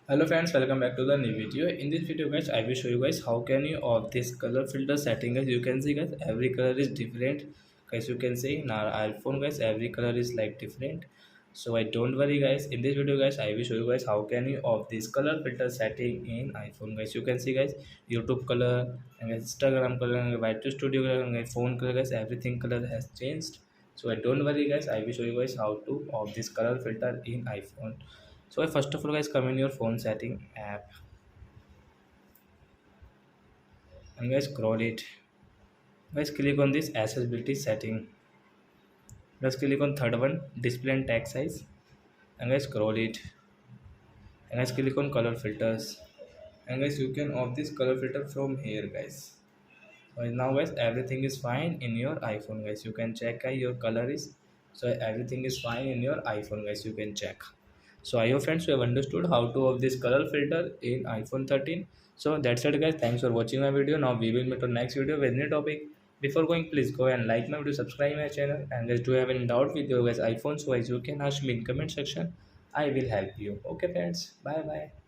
Hello friends, welcome back to the new video. In this video guys, I will show you guys how can you off this color filter setting guys. You can see guys, every color is different. Guys, you can see in our iPhone guys, every color is like different. So I don't worry guys, in this video guys, I will show you guys how can you off this color filter setting in iPhone guys. You can see guys, YouTube color and Instagram color and White Studio color and my phone color guys, everything color has changed. So I don't worry guys, I will show you guys how to off this color filter in iPhone. So first of all guys, come in your phone setting app and guys scroll it. Guys click on this accessibility setting. Guys click on third one, display and text size, and guys scroll it, and guys click on color filters, and guys you can off this color filter from here guys. So now guys everything is fine in your iPhone guys. You can check your color is, so everything is fine in your iPhone guys. You can check. So I hope friends you have understood how to off this color filter in iPhone 13. So that's it guys. Thanks for watching my video. Now we will meet on next video with new topic. Before going, please go and like my video, subscribe my channel, and guys do you have any doubt with your guys iPhone, so guys you can ask me in comment section. I will help you. Okay friends. Bye bye.